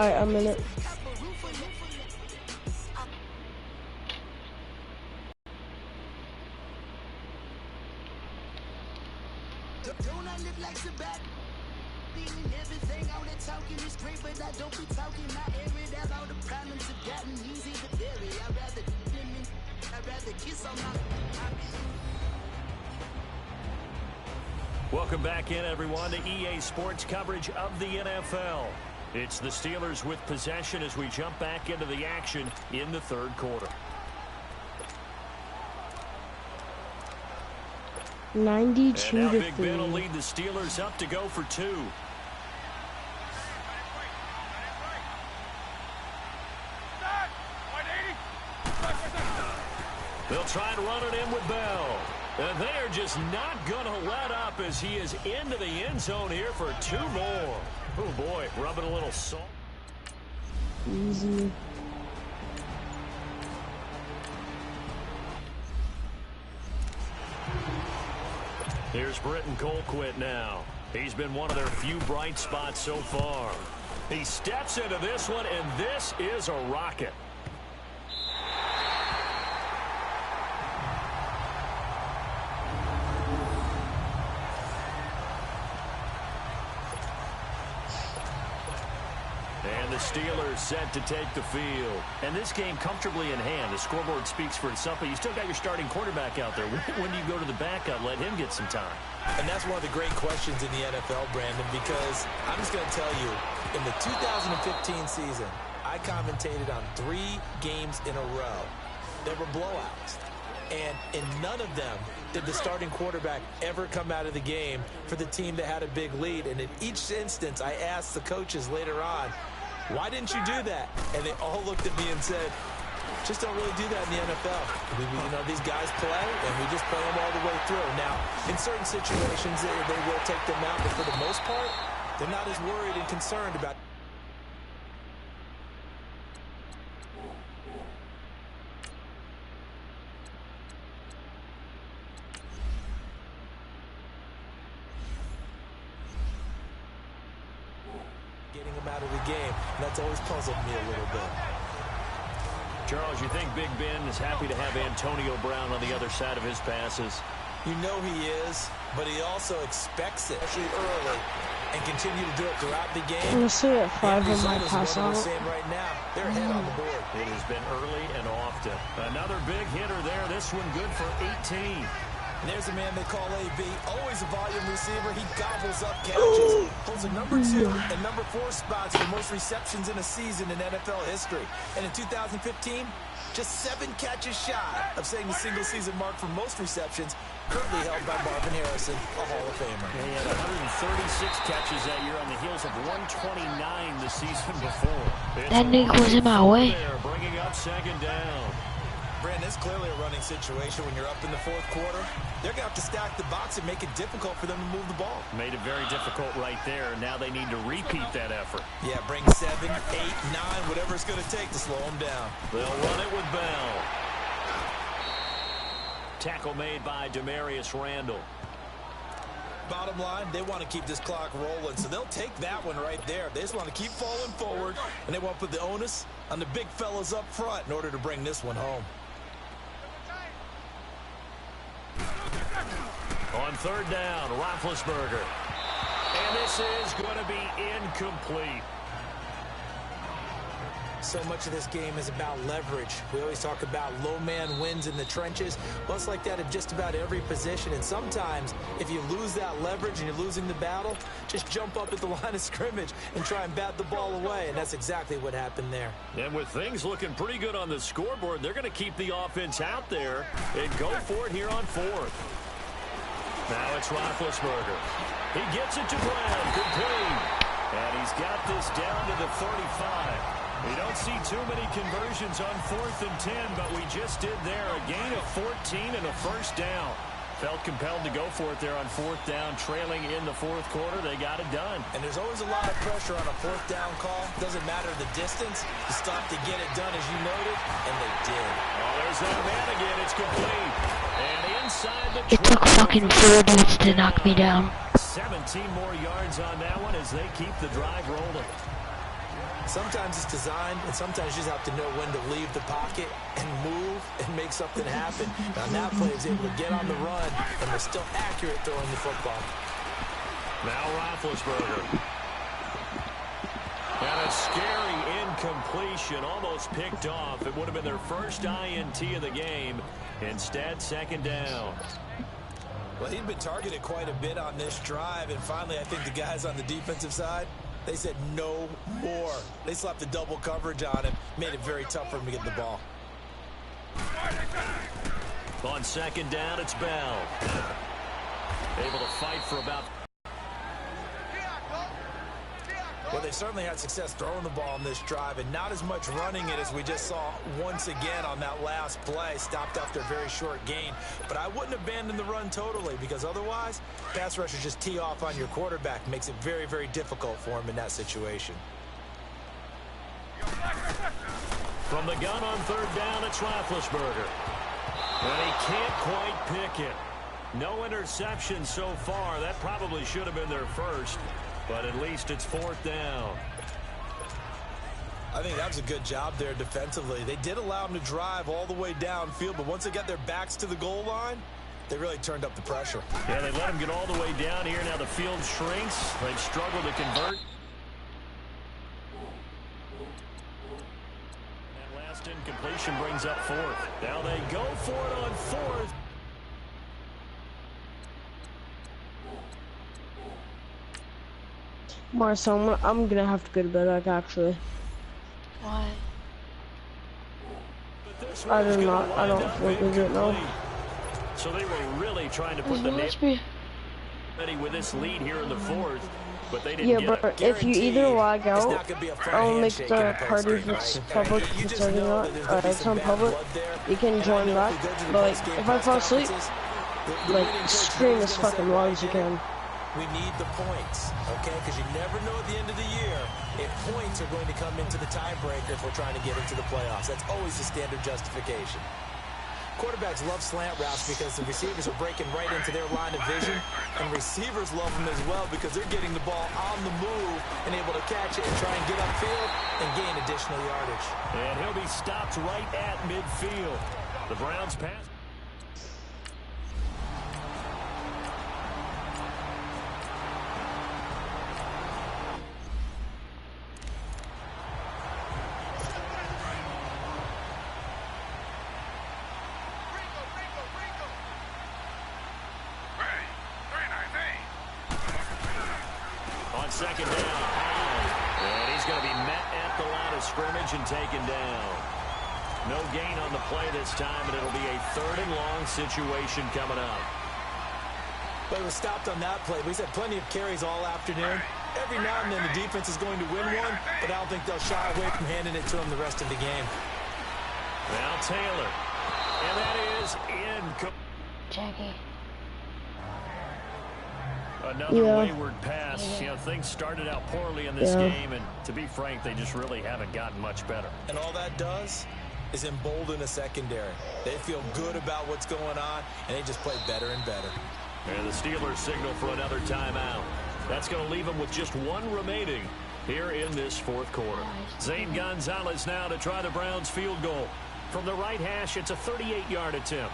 Alright, I'm in it. Welcome back in, everyone, to EA Sports coverage of the NFL. It's the Steelers with possession as we jump back into the action in the third quarter. 92 and now to Big 3. Ben will lead the Steelers up to go for 2. They'll try and run it in with Bell. And they are just not going to let up as he is into the end zone here for 2 more. Oh, boy, rubbing a little salt. Easy. Here's Britton Colquitt now. He's been one of their few bright spots so far. He steps into this one, and this is a rocket. And the Steelers set to take the field. And this game comfortably in hand. The scoreboard speaks for itself, but you still got your starting quarterback out there. When do you go to the backup, let him get some time? And that's one of the great questions in the NFL, Brandon, because I'm just going to tell you, in the 2015 season, I commentated on 3 games in a row that were blowouts. And in none of them did the starting quarterback ever come out of the game for the team that had a big lead. And in each instance, I asked the coaches later on, why didn't you do that? And they all looked at me and said, just don't really do that in the NFL. You know, these guys play, and we just play them all the way through. Now, in certain situations, they will take them out, but for the most part, they're not as worried and concerned about. Getting them out of the game, and that's always puzzled me a little bit. Charles, you think Big Ben is happy to have Antonio Brown on the other side of his passes? You know he is, but he also expects it, especially early, and continue to do it throughout the game. I'm going to sit at 5 on my pass out. Right now, they're ahead on the board. It has been early and often. Another big hitter there. This one good for 18. And there's a man they call AB, always a volume receiver. He gobbles up catches, holds a number 2 and number 4 spots for most receptions in a season in NFL history. And in 2015, just 7 catches shy of setting the single-season mark for most receptions, currently held by Marvin Harrison, a Hall of Famer. He had 136 catches that year on the heels of 129 the season before. That nigga was in my way. Bringing up 2nd down. Brandon, it's clearly a running situation when you're up in the 4th quarter. They're going to have to stack the box and make it difficult for them to move the ball. Made it very difficult right there. Now they need to repeat that effort. Yeah, bring 7, 8, 9, whatever it's going to take to slow them down. They'll run it with Bell. Tackle made by Demarius Randall. Bottom line, they want to keep this clock rolling, so they'll take that one right there. They just want to keep falling forward, and they want to put the onus on the big fellas up front in order to bring this one home. On 3rd down, Roethlisberger. And this is going to be incomplete. So much of this game is about leverage. We always talk about low man wins in the trenches. Well, it's like that at just about every position. And sometimes, if you lose that leverage and you're losing the battle, just jump up at the line of scrimmage and try and bat the ball away. And that's exactly what happened there. And with things looking pretty good on the scoreboard, they're going to keep the offense out there and go for it here on 4th. Now it's Roethlisberger. He gets it to Brown. Complete. And he's got this down to the 35. We don't see too many conversions on 4th and 10, but we just did there. A gain of 14 and a 1st down. Felt compelled to go for it there on 4th down, trailing in the 4th quarter. They got it done. And there's always a lot of pressure on a 4th down call. Doesn't matter the distance. You stop to get it done, as you noted, and they did. Oh, there's that man again. It's complete. And inside the It took fucking 4 dudes to knock me down. 17 more yards on that one as they keep the drive rolling. Sometimes it's designed, and sometimes you just have to know when to leave the pocket and move and make something happen. Now, that play is able to get on the run, and they're still accurate throwing the football. Now Roethlisberger. And a scary incompletion, almost picked off. It would have been their first INT of the game. Instead, second down. Well, he'd been targeted quite a bit on this drive, and finally I think the guys on the defensive side, they said no more. They slapped the double coverage on him, made it very tough for him to get the ball. On second down, it's Bell. Able to fight for about... Well, they certainly had success throwing the ball on this drive, and not as much running it as we just saw once again on that last play. Stopped after a very short gain. But I wouldn't abandon the run totally, because otherwise, pass rushers just tee off on your quarterback. Makes it very, very difficult for him in that situation. From the gun on third down, it's Roethlisberger. And he can't quite pick it. No interception so far. That probably should have been their first. But at least it's fourth down. I think that was a good job there defensively. They did allow them to drive all the way downfield, but once they got their backs to the goal line, they really turned up the pressure. Yeah, they let them get all the way down here. Now the field shrinks. They've struggled to convert. That last incompletion brings up fourth. Now they go for it on fourth. Marcel, I'm gonna have to go to bed, like, actually. Why? I don't feel good now. So they were really trying to put the name with this lead here in the fourth, but they didn't get but it. if you either log out, I'll make the party if it's public, if it's on public, you can join back. But like, if I fall asleep, like, scream as fucking loud as you can. We need the points, okay? Because you never know at the end of the year if points are going to come into the tiebreaker if we're trying to get into the playoffs. That's always the standard justification. Quarterbacks love slant routes because the receivers are breaking right into their line of vision, and receivers love them as well because they're getting the ball on the move and able to catch it and try and get upfield and gain additional yardage. And he'll be stopped right at midfield. The Browns pass. Second down. And he's going to be met at the line of scrimmage and taken down. No gain on the play this time, and it'll be a third and long situation coming up. But it was stopped on that play. We've had plenty of carries all afternoon. Every now and then the defense is going to win one, but I don't think they'll shy away from handing it to them the rest of the game. Now Taylor. And that is in. Jackie. Another wayward pass. You know, things started out poorly in this game, and to be frank, they just really haven't gotten much better. And all that does is embolden a secondary. They feel good about what's going on, and they just play better and better. And the Steelers signal for another timeout. That's going to leave them with just one remaining here in this fourth quarter. Zane Gonzalez now to try the Browns field goal. From the right hash, it's a 38-yard attempt.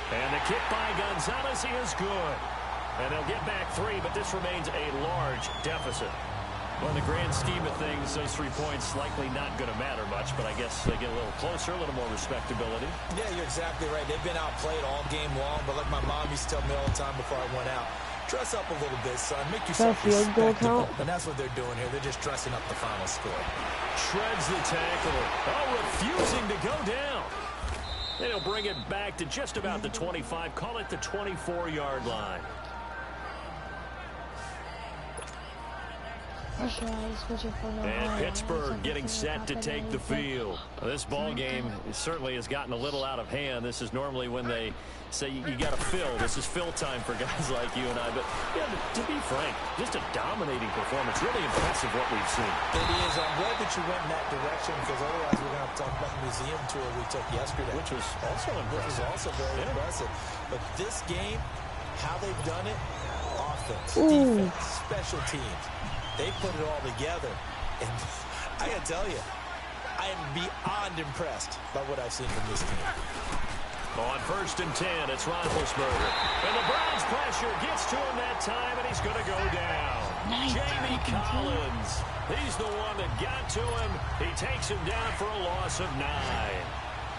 And the kick by Gonzalez is good. And they'll get back 3, but this remains a large deficit. Well, in the grand scheme of things, those 3 points likely not going to matter much, but I guess they get a little closer, a little more respectability. Yeah, you're exactly right. They've been outplayed all game long, but like my mom used to tell me all the time before I went out, dress up a little bit, son. Make yourself respectable. And that's what they're doing here. They're just dressing up the final score. Shreds the tackle. Oh, refusing to go down. And he'll bring it back to just about the 25. Call it the 24-yard line. And Pittsburgh getting set to take the field. This ball game certainly has gotten a little out of hand. This is normally when they say you got to fill. This is fill time for guys like you and I. But yeah, to be frank, just a dominating performance. Really impressive what we've seen. It is. I'm glad that you went in that direction because otherwise we're going to have to talk about the museum tour we took yesterday. Which was also impressive. Which was also very impressive. But this game How they've done it? Offense, defense, special teams. They put it all together. And I got to tell you, I am beyond impressed by what I've seen from this team. On 1st and 10, it's Roethlisberger. And the Browns pressure gets to him that time, and he's going to go down. Nice. Jamie Collins. He's the one that got to him. He takes him down for a loss of 9.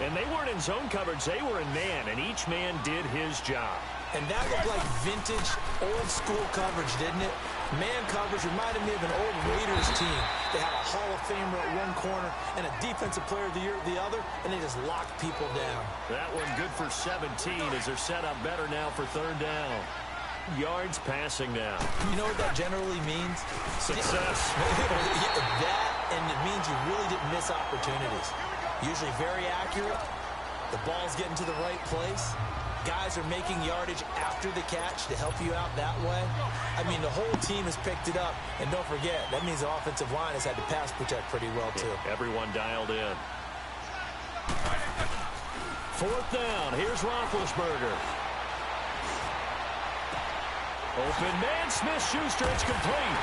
And they weren't in zone coverage. They were in man, and each man did his job. And that looked like vintage, old-school coverage, didn't it? Man coverage reminded me of an old Raiders team. They had a Hall of Famer at one corner and a Defensive Player of the Year at the other, and they just locked people down. That one good for 17 as they're set up better now for 3rd down. Yards passing now. You know what that generally means? Success. That, and it means you really didn't miss opportunities. Usually very accurate. The ball's getting to the right place. Guys are making yardage after the catch to help you out that way. I mean, the whole team has picked it up. And don't forget, that means the offensive line has had to pass protect pretty well, too. Yeah, everyone dialed in. 4th down. Here's Roethlisberger. Open man, Smith-Schuster. It's complete.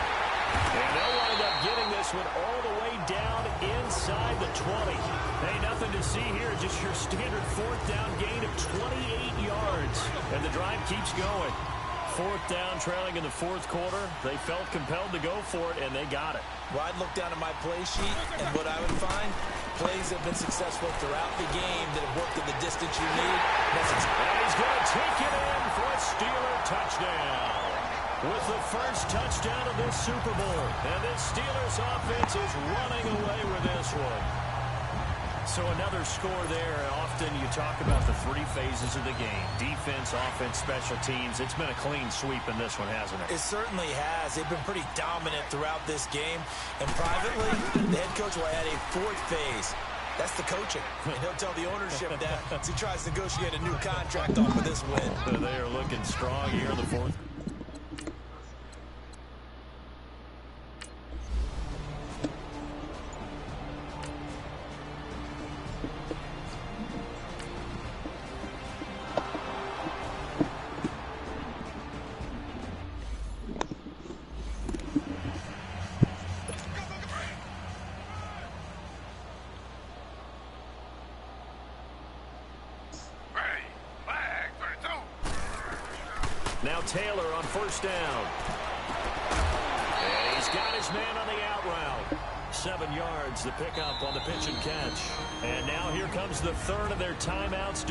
And they'll wind up getting this one all the way down inside the 20. Hey, nothing to see here. Just your standard 4th down gain of 28 yards. And the drive keeps going. 4th down, trailing in the 4th quarter. They felt compelled to go for it, and they got it. Well, I'd look down at my play sheet, and what I would find, plays have been successful throughout the game that have worked at the distance you need. And he's going to take it in for a Steeler touchdown. With the first touchdown of this Super Bowl. And this Steelers offense is running away with this one. So another score there. Often you talk about the 3 phases of the game. Defense, offense, special teams. It's been a clean sweep in this one, hasn't it? It certainly has. They've been pretty dominant throughout this game. And privately, the head coach will add a 4th phase. That's the coaching. And he'll tell the ownership that as he tries to negotiate a new contract off of this win. They are looking strong here in the 4th. Now Taylor on 1st down. And he's got his man on the out route. 7 yards, the pickup on the pitch and catch. And now here comes the 3rd of their timeouts.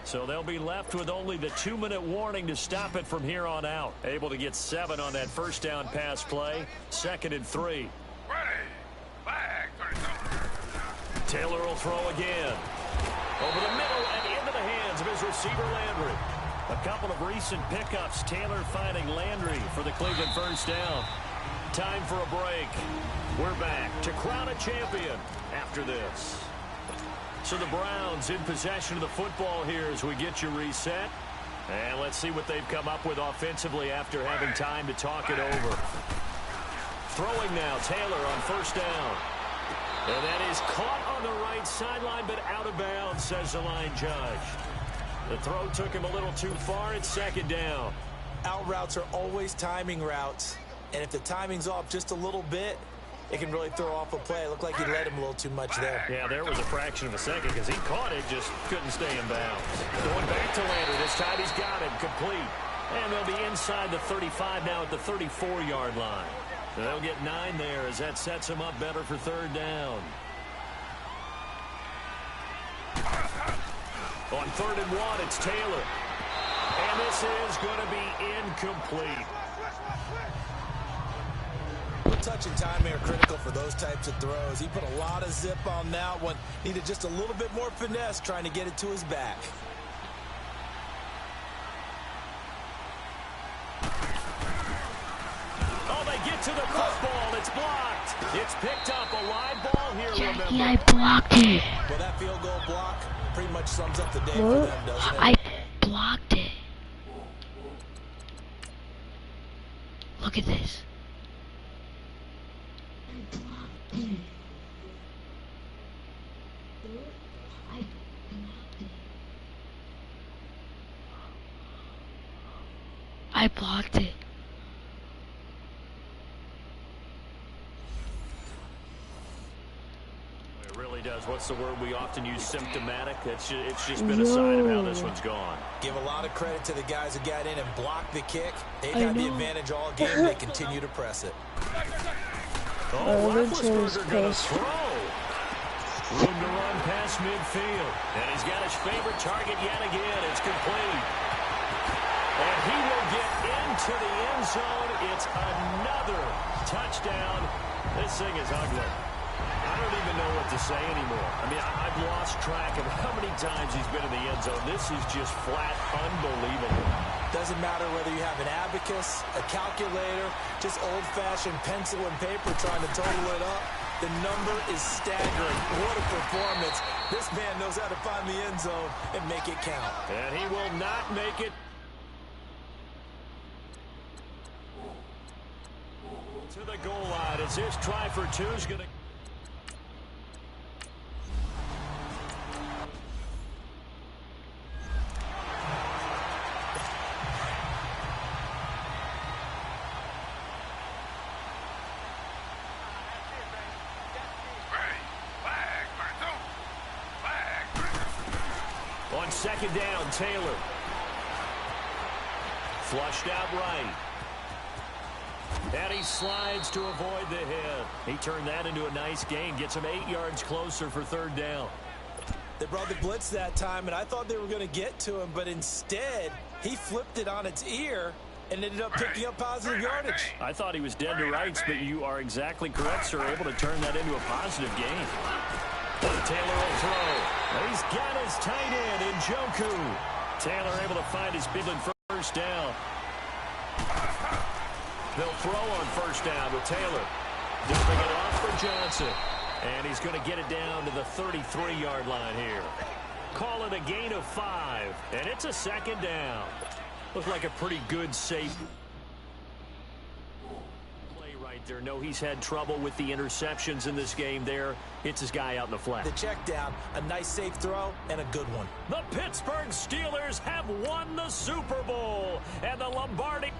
So they'll be left with only the 2-minute warning to stop it from here on out. Able to get 7 on that 1st down pass play. 2nd and 3. Taylor will throw again. Over the middle and into the hands of his receiver Landry. A couple of recent pickups. Taylor finding Landry for the Cleveland 1st down. Time for a break. We're back to crown a champion after this. So the Browns in possession of the football here as we get you reset. And let's see what they've come up with offensively after having time to talk it over. Throwing now, Taylor on 1st down. And that is caught on the right sideline, but out of bounds, says the line judge. The throw took him a little too far. It's 2nd down. Out routes are always timing routes. And if the timing's off just a little bit, it can really throw off a play. It looked like he led him a little too much there. Yeah, there was a fraction of a second because he caught it, just couldn't stay in bounds. Going back to Landry. This time he's got him complete. And they'll be inside the 35 now at the 34-yard line. So they'll get 9 there as that sets him up better for 3rd down. On 3rd and 1, it's Taylor. And this is going to be incomplete. Touch and timing are critical for those types of throws. He put a lot of zip on that one. Needed just a little bit more finesse trying to get it to his back. Oh, they get to the football. It's blocked. It's picked up. A live ball here, Jackie, remember. I blocked it. Well, that field goal block Pretty much sums up the day for them, doesn't it? I blocked it. Look at this. I blocked it. It really does. What's the word we often use? Symptomatic. It's just been a sign of how this one's gone. Give a lot of credit to the guys who got in and blocked the kick. They've had the advantage all game. They continue to press it. Oh, Roethlisberger going to throw. Room to run past midfield. And he's got his favorite target yet again. It's complete. And he will get into the end zone. It's another touchdown. This thing is ugly. I don't even know what to say anymore. I mean, I've lost track of how many times he's been in the end zone. This is just flat unbelievable. Doesn't matter whether you have an abacus, a calculator, just old-fashioned pencil and paper trying to total it up. The number is staggering. What a performance. This man knows how to find the end zone and make it count. And he will not make it. To the goal line as this try for two is going to... On second down, Taylor. Flushed out right. And he slides to avoid the hit. He turned that into a nice gain. Gets him 8 yards closer for third down. They brought the blitz that time, and I thought they were going to get to him, but instead, he flipped it on its ear and ended up picking up positive yardage. I thought he was dead to rights, but you are exactly correct, sir. Able to turn that into a positive gain. Taylor will throw. He's got his tight end in Njoku. Taylor able to find his big first down. They'll throw on first down with Taylor. Dumping it off for Johnson. And he's going to get it down to the 33-yard line here. Call it a gain of 5. And it's a second down. Looks like a pretty good safe play right there. No, he's had trouble with the interceptions in this game there. It's his guy out in the flat. The check down, a nice safe throw, and a good one. The Pittsburgh Steelers have won the Super Bowl. And the Lombardi...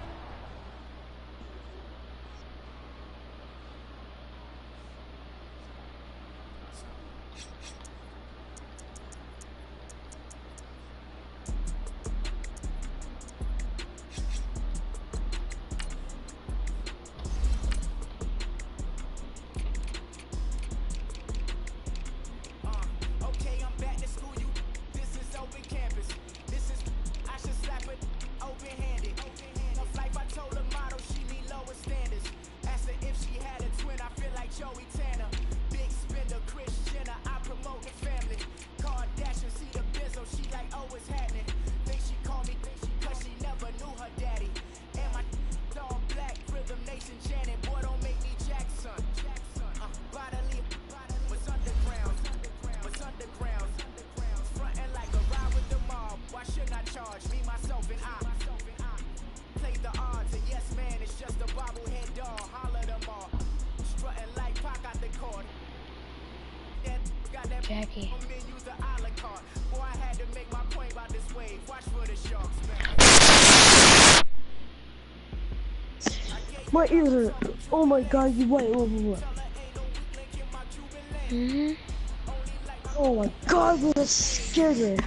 Jackie. My ears are... Oh my god, you wait. Mm-hmm. Oh my god, that scared me.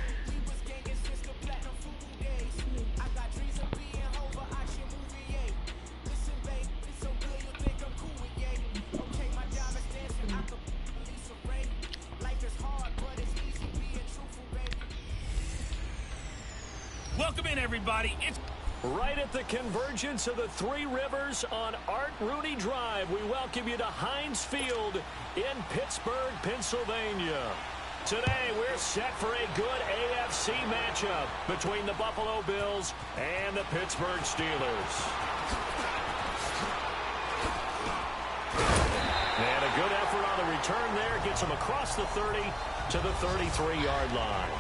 Welcome in, everybody. It's right at the convergence of the Three Rivers on Art Rooney Drive. We welcome you to Heinz Field in Pittsburgh, Pennsylvania. Today, we're set for a good AFC matchup between the Buffalo Bills and the Pittsburgh Steelers. And a good effort on the return there gets him across the 30 to the 33-yard line.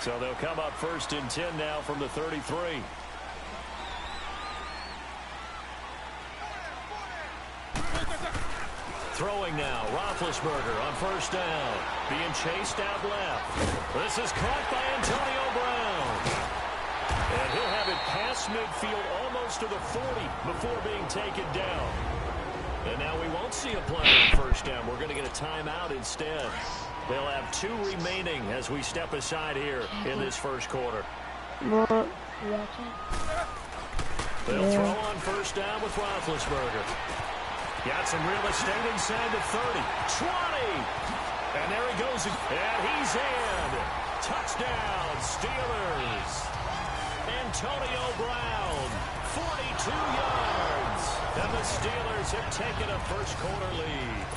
So they'll come up 1st and 10 now from the 33. Throwing now, Roethlisberger on 1st down. Being chased out left. This is caught by Antonio Brown. And he'll have it past midfield almost to the 40 before being taken down. And now we won't see a play on 1st down. We're going to get a timeout instead. They'll have 2 remaining as we step aside here in this 1st quarter. What? They'll throw on 1st down with Roethlisberger. Got some real estate inside the 30. 20. And there he goes. And he's in. Touchdown, Steelers. Antonio Brown, 42 yards. And the Steelers have taken a 1st quarter lead.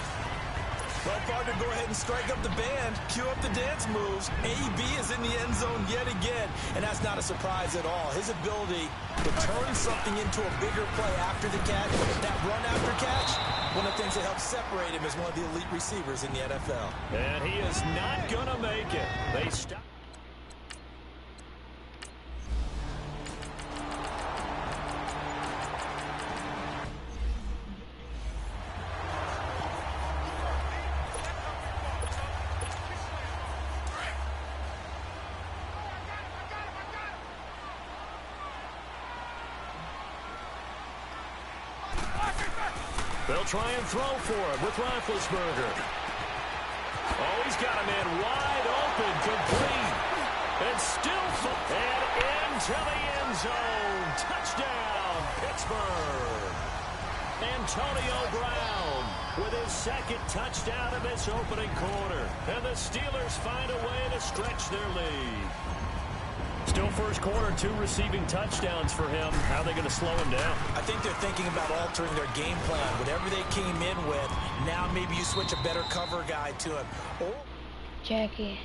Well, partner, go ahead and strike up the band. Cue up the dance moves. AB is in the end zone yet again. And that's not a surprise at all. His ability to turn something into a bigger play after the catch, that run after catch, one of the things that helps separate him is one of the elite receivers in the NFL. And he is not going to make it. They stop. They'll try and throw for him with Roethlisberger. Oh, he's got a man wide open, complete. And still, and into the end zone. Touchdown, Pittsburgh. Antonio Brown with his 2nd touchdown in this opening quarter. And the Steelers find a way to stretch their lead. Still 1st quarter, 2 receiving touchdowns for him. How are they going to slow him down? I think they're thinking about altering their game plan. Whatever they came in with, now maybe you switch a better cover guy to him. Or Jackie,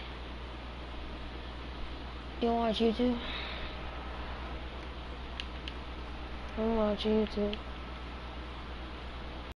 you watch YouTube? I'm watching YouTube.